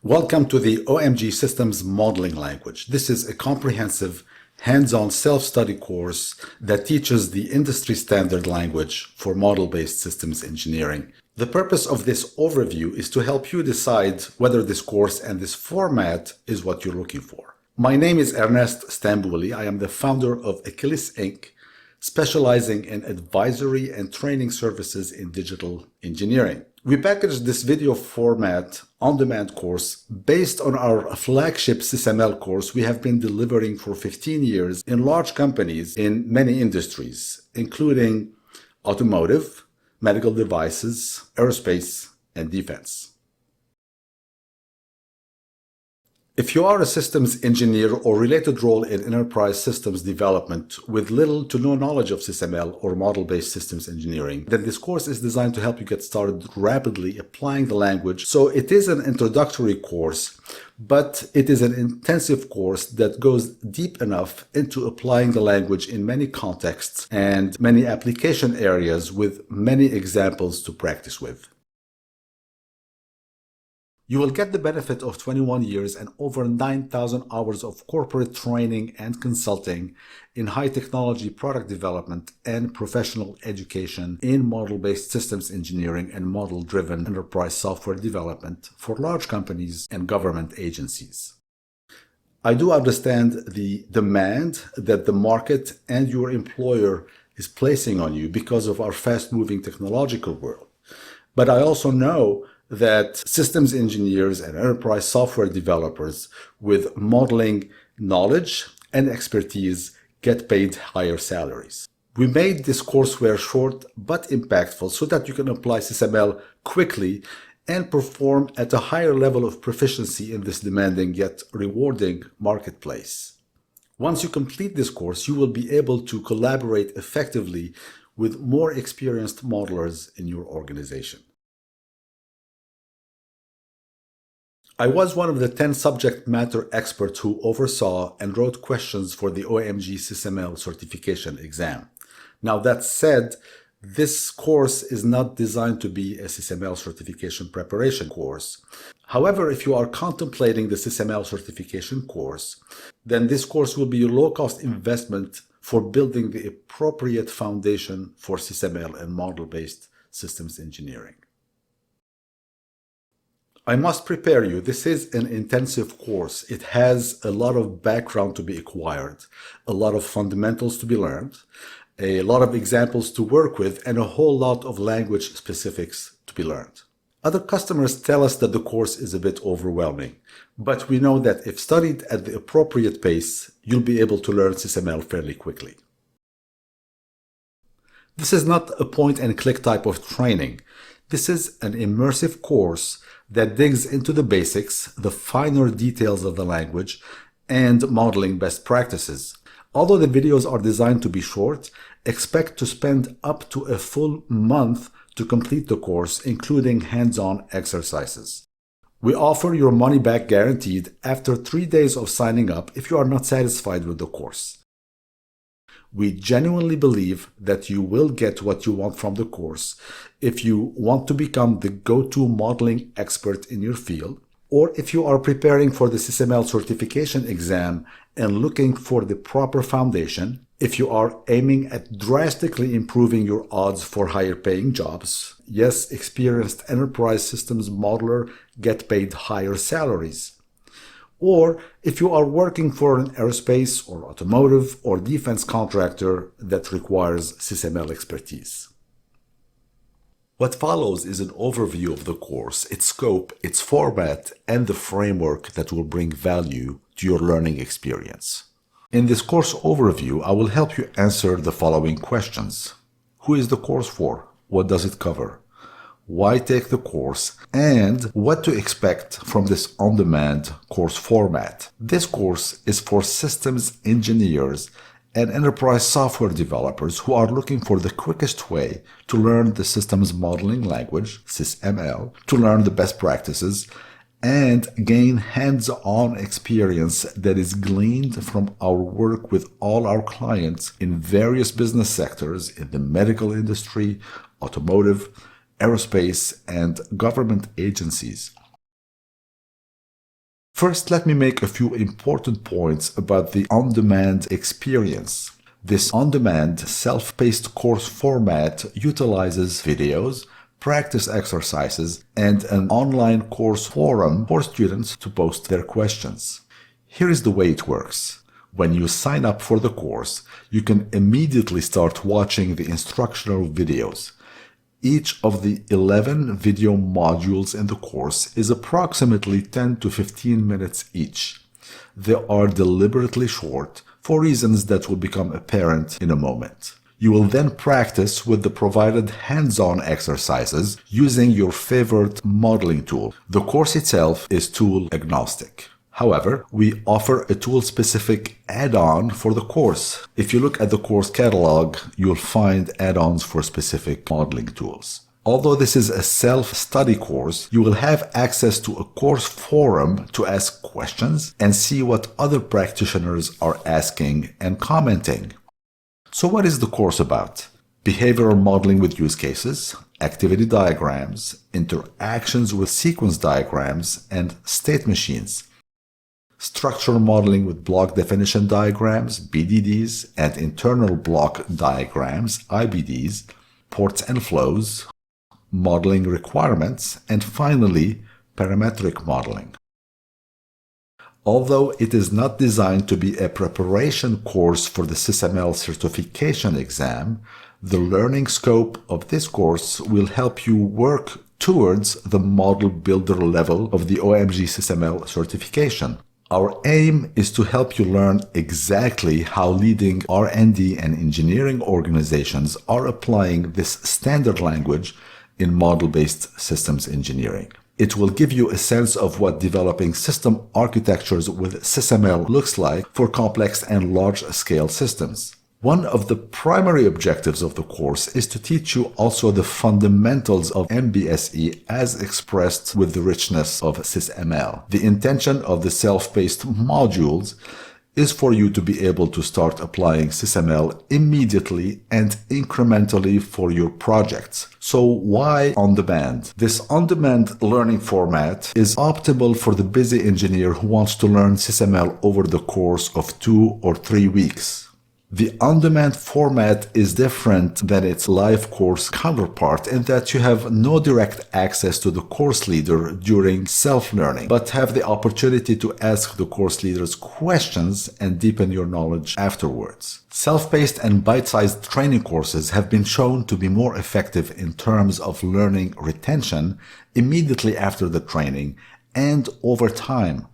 Welcome to the OMG Systems Modeling Language. This is a comprehensive, hands-on self-study course that teaches the industry standard language for model-based systems engineering. The purpose of this overview is to help you decide whether this course and this format is what you're looking for. My name is Ernest Stambouli. I am the founder of Achillis, Inc., specializing in advisory and training services in digital engineering. We packaged this video format on-demand course based on our flagship SysML course we have been delivering for 15 years in large companies in many industries, including automotive, medical devices, aerospace, and defense. If you are a systems engineer or related role in enterprise systems development with little to no knowledge of SysML or model-based systems engineering, then this course is designed to help you get started rapidly applying the language. So it is an introductory course, but it is an intensive course that goes deep enough into applying the language in many contexts and many application areas with many examples to practice with. You will get the benefit of 21 years and over 9,000 hours of corporate training and consulting in high technology product development and professional education in model-based systems engineering and model-driven enterprise software development for large companies and government agencies. I do understand the demand that the market and your employer is placing on you because of our fast-moving technological world. But I also know that systems engineers and enterprise software developers with modeling knowledge and expertise get paid higher salaries. We made this courseware short but impactful so that you can apply SysML quickly and perform at a higher level of proficiency in this demanding yet rewarding marketplace. Once you complete this course, you will be able to collaborate effectively with more experienced modelers in your organization. I was one of the 10 subject matter experts who oversaw and wrote questions for the OMG SysML certification exam. Now that said, this course is not designed to be a SysML certification preparation course. However, if you are contemplating the SysML certification course, then this course will be a low-cost investment for building the appropriate foundation for SysML and model-based systems engineering. I must prepare you. This is an intensive course. It has a lot of background to be acquired, a lot of fundamentals to be learned, a lot of examples to work with, and a whole lot of language specifics to be learned. Other customers tell us that the course is a bit overwhelming, but we know that if studied at the appropriate pace, you'll be able to learn SysML fairly quickly. This is not a point-and-click type of training. This is an immersive course that digs into the basics, the finer details of the language, and modeling best practices. Although the videos are designed to be short, expect to spend up to a full month to complete the course, including hands-on exercises. We offer your money back guaranteed after 3 days of signing up if you are not satisfied with the course. We genuinely believe that you will get what you want from the course if you want to become the go-to modeling expert in your field, or if you are preparing for the SysML certification exam and looking for the proper foundation, if you are aiming at drastically improving your odds for higher paying jobs. Yes, experienced enterprise systems modeler get paid higher salaries. Or if you are working for an aerospace or automotive or defense contractor that requires SysML expertise. What follows is an overview of the course, its scope, its format, and the framework that will bring value to your learning experience. In this course overview, I will help you answer the following questions. Who is the course for? What does it cover? Why take the course, and what to expect from this on-demand course format. This course is for systems engineers and enterprise software developers who are looking for the quickest way to learn the systems modeling language, SysML, to learn the best practices, and gain hands-on experience that is gleaned from our work with all our clients in various business sectors in the medical industry, automotive, aerospace, and government agencies. First, let me make a few important points about the on-demand experience. This on-demand, self-paced course format utilizes videos, practice exercises, and an online course forum for students to post their questions. Here is the way it works. When you sign up for the course, you can immediately start watching the instructional videos. Each of the 11 video modules in the course is approximately 10 to 15 minutes each. They are deliberately short for reasons that will become apparent in a moment. You will then practice with the provided hands-on exercises using your favorite modeling tool. The course itself is tool agnostic. However, we offer a tool-specific add-on for the course. If you look at the course catalog, you'll find add-ons for specific modeling tools. Although this is a self-study course, you will have access to a course forum to ask questions and see what other practitioners are asking and commenting. So what is the course about? Behavioral modeling with use cases, activity diagrams, interactions with sequence diagrams, and state machines. Structural modeling with block definition diagrams, BDDs, and internal block diagrams, IBDs, ports and flows, modeling requirements, and finally, parametric modeling. Although it is not designed to be a preparation course for the SysML certification exam, the learning scope of this course will help you work towards the model builder level of the OMG SysML certification. Our aim is to help you learn exactly how leading R&D and engineering organizations are applying this standard language in model-based systems engineering. It will give you a sense of what developing system architectures with SysML looks like for complex and large-scale systems. One of the primary objectives of the course is to teach you also the fundamentals of MBSE as expressed with the richness of SysML. The intention of the self-paced modules is for you to be able to start applying SysML immediately and incrementally for your projects. So why on-demand? This on-demand learning format is optimal for the busy engineer who wants to learn SysML over the course of 2 or 3 weeks. The on-demand format is different than its live course counterpart in that you have no direct access to the course leader during self-learning, but have the opportunity to ask the course leaders questions and deepen your knowledge afterwards. Self-paced and bite-sized training courses have been shown to be more effective in terms of learning retention immediately after the training and over time.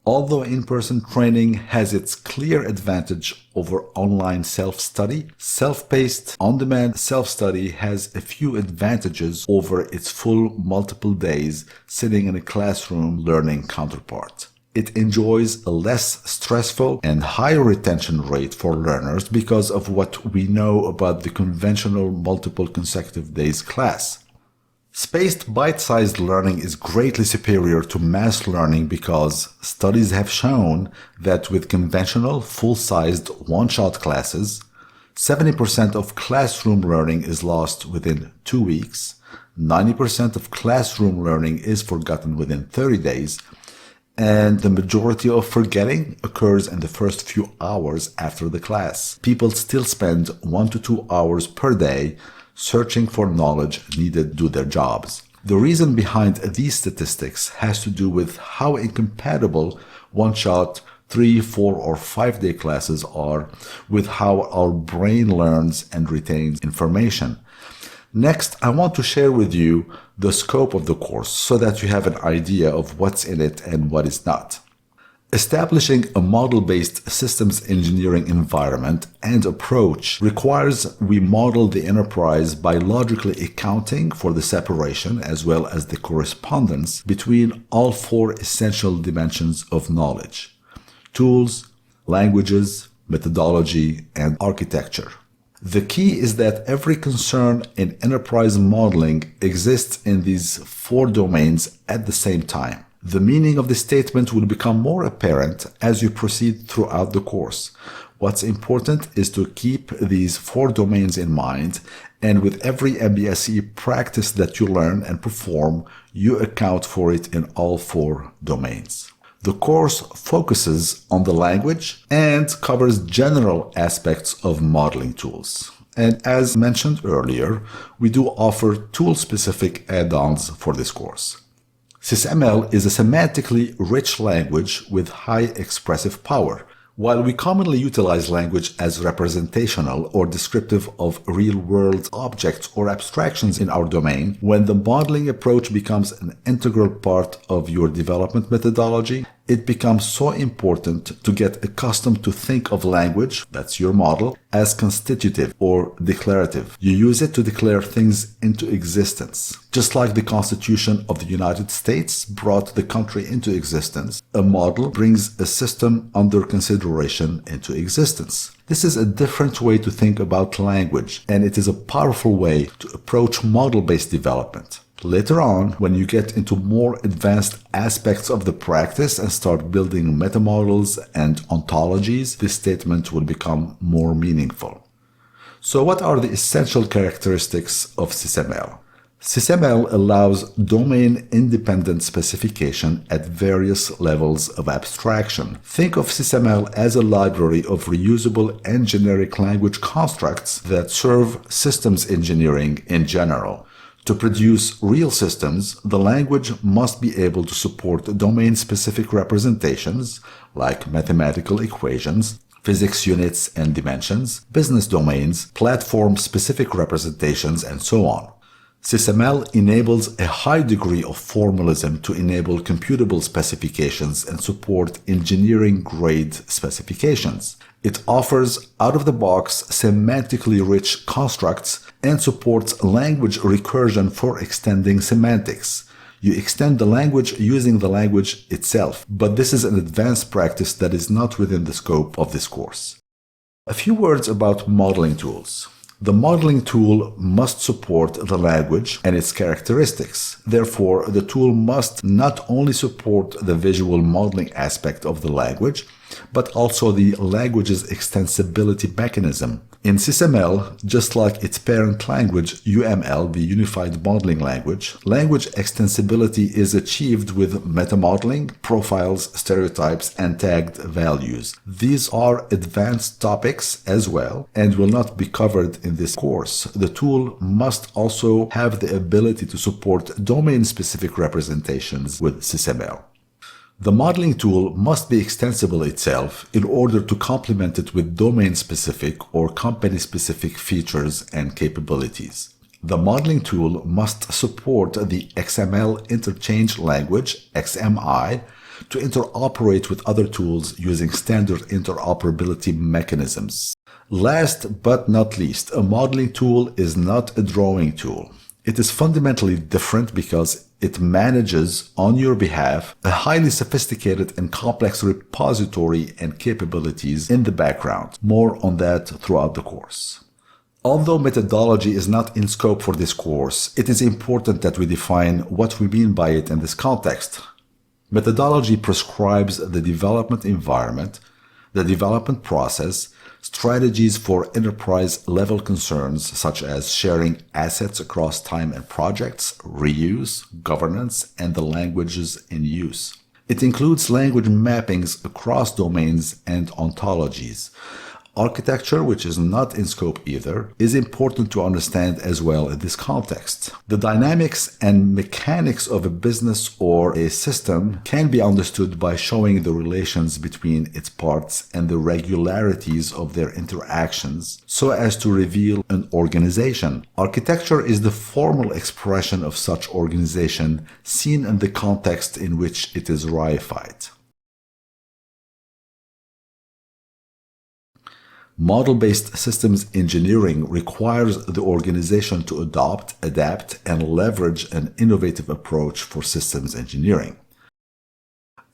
Although in-person training has its clear advantage over online self-study, self-paced, on-demand self-study has a few advantages over its full multiple days sitting in a classroom learning counterpart. It enjoys a less stressful and higher retention rate for learners because of what we know about the conventional multiple consecutive days class. Spaced bite-sized learning is greatly superior to mass learning because studies have shown that with conventional full-sized one-shot classes, 70% of classroom learning is lost within 2 weeks, 90% of classroom learning is forgotten within 30 days, and the majority of forgetting occurs in the first few hours after the class. People still spend 1 to 2 hours per day searching for knowledge needed to do their jobs. The reason behind these statistics has to do with how incompatible one-shot 3, 4, or 5-day classes are with how our brain learns and retains information. Next, I want to share with you the scope of the course so that you have an idea of what's in it and what is not. Establishing a model-based systems engineering environment and approach requires we model the enterprise by logically accounting for the separation as well as the correspondence between all 4 essential dimensions of knowledge: tools, languages, methodology, and architecture. The key is that every concern in enterprise modeling exists in these 4 domains at the same time. The meaning of the statement will become more apparent as you proceed throughout the course. What's important is to keep these 4 domains in mind, and with every MBSE practice that you learn and perform, you account for it in all 4 domains. The course focuses on the language and covers general aspects of modeling tools. And as mentioned earlier, we do offer tool-specific add-ons for this course. SysML is a semantically rich language with high expressive power. While we commonly utilize language as representational or descriptive of real-world objects or abstractions in our domain, when the modeling approach becomes an integral part of your development methodology, it becomes so important to get accustomed to think of language, that's your model, as constitutive or declarative. You use it to declare things into existence. Just like the Constitution of the United States brought the country into existence, a model brings a system under consideration into existence. This is a different way to think about language, and it is a powerful way to approach model-based development. Later on, when you get into more advanced aspects of the practice and start building metamodels and ontologies, this statement will become more meaningful. So what are the essential characteristics of SysML? SysML allows domain-independent specification at various levels of abstraction. Think of SysML as a library of reusable and generic language constructs that serve systems engineering in general. To produce real systems, the language must be able to support domain-specific representations, like mathematical equations, physics units and dimensions, business domains, platform-specific representations, and so on. SysML enables a high degree of formalism to enable computable specifications and support engineering-grade specifications. It offers out-of-the-box semantically rich constructs and supports language recursion for extending semantics. You extend the language using the language itself, but this is an advanced practice that is not within the scope of this course. A few words about modeling tools. The modeling tool must support the language and its characteristics. Therefore, the tool must not only support the visual modeling aspect of the language, but also the language's extensibility mechanism. In SysML, just like its parent language, UML, the Unified Modeling Language, language extensibility is achieved with metamodeling, profiles, stereotypes, and tagged values. These are advanced topics as well and will not be covered in this course. The tool must also have the ability to support domain-specific representations with SysML. The modeling tool must be extensible itself in order to complement it with domain-specific or company-specific features and capabilities. The modeling tool must support the XML interchange language, XMI, to interoperate with other tools using standard interoperability mechanisms. Last but not least, a modeling tool is not a drawing tool. It is fundamentally different because it manages on your behalf a highly sophisticated and complex repository and capabilities in the background. More on that throughout the course. Although methodology is not in scope for this course, it is important that we define what we mean by it in this context. Methodology prescribes the development environment, the development process, strategies for enterprise-level concerns such as sharing assets across time and projects, reuse, governance, and the languages in use. It includes language mappings across domains and ontologies. Architecture, which is not in scope either, is important to understand as well in this context. The dynamics and mechanics of a business or a system can be understood by showing the relations between its parts and the regularities of their interactions so as to reveal an organization. Architecture is the formal expression of such organization seen in the context in which it is reified. Model-based systems engineering requires the organization to adopt, adapt, and leverage an innovative approach for systems engineering.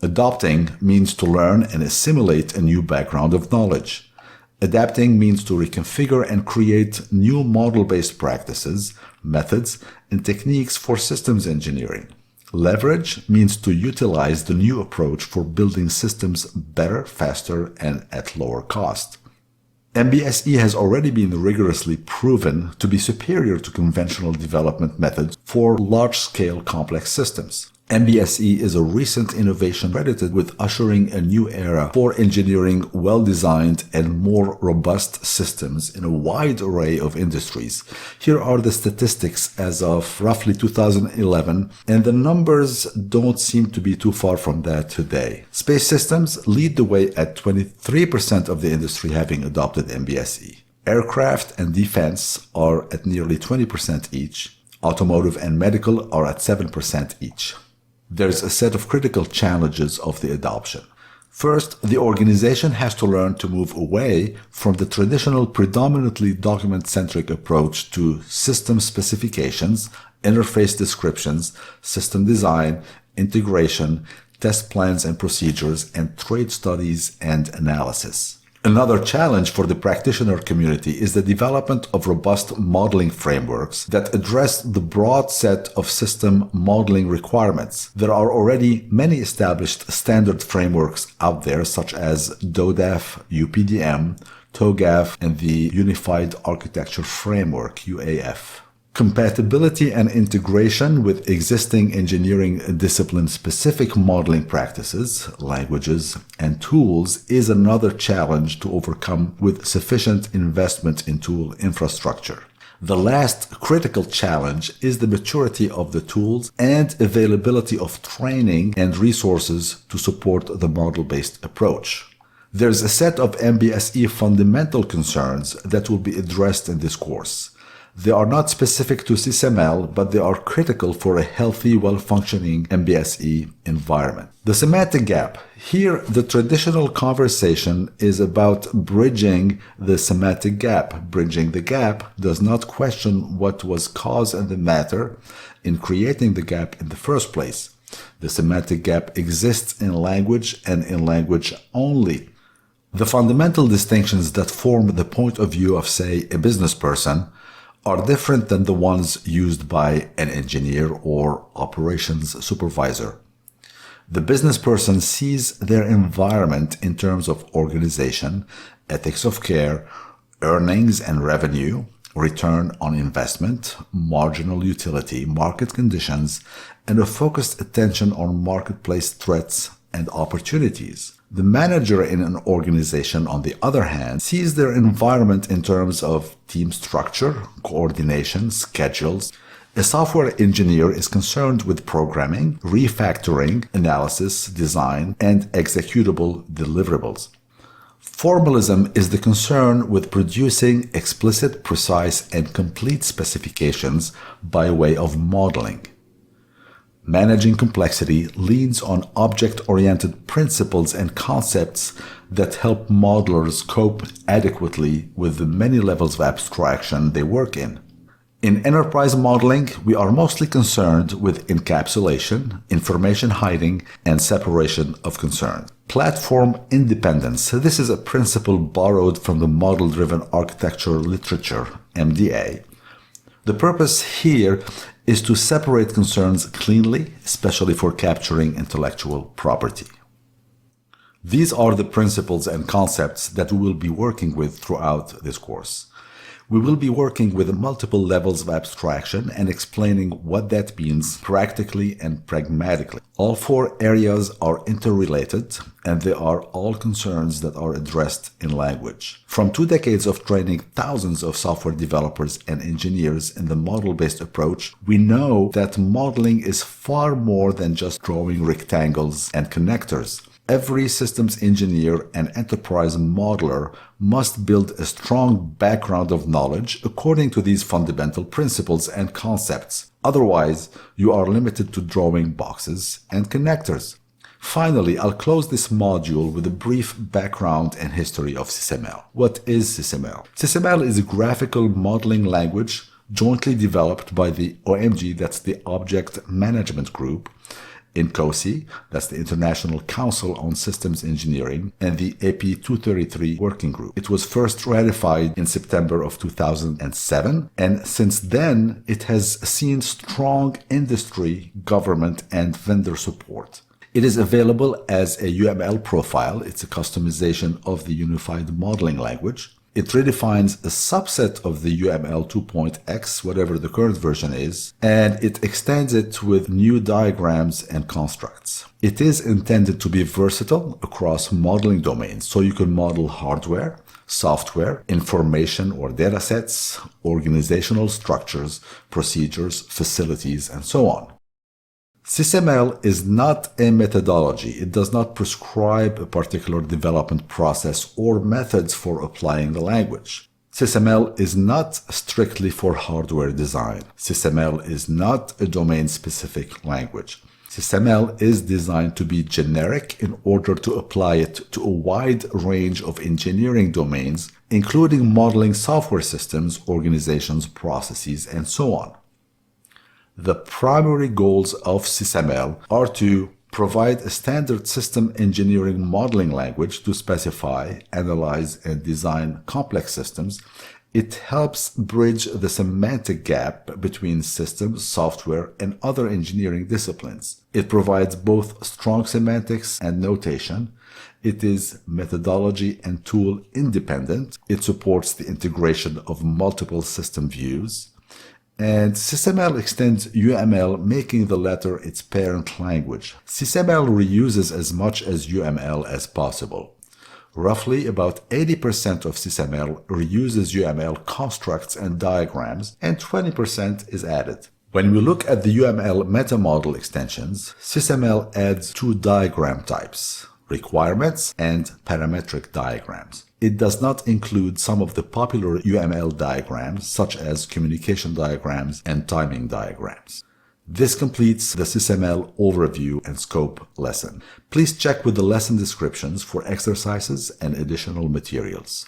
Adopting means to learn and assimilate a new background of knowledge. Adapting means to reconfigure and create new model-based practices, methods, and techniques for systems engineering. Leverage means to utilize the new approach for building systems better, faster, and at lower cost. MBSE has already been rigorously proven to be superior to conventional development methods for large-scale complex systems. MBSE is a recent innovation credited with ushering a new era for engineering well-designed and more robust systems in a wide array of industries. Here are the statistics as of roughly 2011, and the numbers don't seem to be too far from that today. Space systems lead the way at 23% of the industry having adopted MBSE. Aircraft and defense are at nearly 20% each. Automotive and medical are at 7% each. There's a set of critical challenges of the adoption. First, the organization has to learn to move away from the traditional predominantly document-centric approach to system specifications, interface descriptions, system design, integration, test plans and procedures, and trade studies and analysis. Another challenge for the practitioner community is the development of robust modeling frameworks that address the broad set of system modeling requirements. There are already many established standard frameworks out there, such as DODAF, UPDM, TOGAF, and the Unified Architecture Framework, UAF. Compatibility and integration with existing engineering discipline-specific modeling practices, languages, and tools is another challenge to overcome with sufficient investment in tool infrastructure. The last critical challenge is the maturity of the tools and availability of training and resources to support the model-based approach. There's a set of MBSE fundamental concerns that will be addressed in this course. They are not specific to SysML, but they are critical for a healthy, well-functioning MBSE environment. The semantic gap. Here, the traditional conversation is about bridging the semantic gap. Bridging the gap does not question what was cause and the matter in creating the gap in the first place. The semantic gap exists in language and in language only. The fundamental distinctions that form the point of view of, say, a business person are different than the ones used by an engineer or operations supervisor. The business person sees their environment in terms of organization, ethics of care, earnings and revenue, return on investment, marginal utility, market conditions, and a focused attention on marketplace threats and opportunities. The manager in an organization, on the other hand, sees their environment in terms of team structure, coordination, schedules. A software engineer is concerned with programming, refactoring, analysis, design, and executable deliverables. Formalism is the concern with producing explicit, precise, and complete specifications by way of modeling. Managing complexity leans on object-oriented principles and concepts that help modelers cope adequately with the many levels of abstraction they work in. In enterprise modeling, we are mostly concerned with encapsulation, information hiding, and separation of concern. Platform independence. This is a principle borrowed from the model-driven architecture literature, MDA. The purpose here is to separate concerns cleanly, especially for capturing intellectual property. These are the principles and concepts that we will be working with throughout this course. We will be working with multiple levels of abstraction and explaining what that means practically and pragmatically. All four areas are interrelated, and they are all concerns that are addressed in language. From 2 decades of training thousands of software developers and engineers in the model-based approach, we know that modeling is far more than just drawing rectangles and connectors. Every systems engineer and enterprise modeler must build a strong background of knowledge according to these fundamental principles and concepts. Otherwise, you are limited to drawing boxes and connectors. Finally, I'll close this module with a brief background and history of SysML. What is SysML? SysML is a graphical modeling language jointly developed by the OMG, that's the Object Management Group, in COSI, that's the International Council on Systems Engineering, and the AP 233 Working Group. It was first ratified in September of 2007, and since then it has seen strong industry, government, and vendor support. It is available as a UML profile. It's a customization of the Unified Modeling Language. It redefines a subset of the UML 2.x, whatever the current version is, and it extends it with new diagrams and constructs. It is intended to be versatile across modeling domains, so you can model hardware, software, information or data sets, organizational structures, procedures, facilities, and so on. SysML is not a methodology. It does not prescribe a particular development process or methods for applying the language. SysML is not strictly for hardware design. SysML is not a domain-specific language. SysML is designed to be generic in order to apply it to a wide range of engineering domains, including modeling software systems, organizations, processes, and so on. The primary goals of SysML are to provide a standard system engineering modeling language to specify, analyze, and design complex systems. It helps bridge the semantic gap between systems, software, and other engineering disciplines. It provides both strong semantics and notation. It is methodology and tool independent. It supports the integration of multiple system views. And SysML extends UML, making the latter its parent language. SysML reuses as much as UML as possible. Roughly about 80% of SysML reuses UML constructs and diagrams, and 20% is added. When we look at the UML metamodel extensions, SysML adds two diagram types: requirements and parametric diagrams. It does not include some of the popular UML diagrams, such as communication diagrams and timing diagrams. This completes the SysML overview and scope lesson. Please check with the lesson descriptions for exercises and additional materials.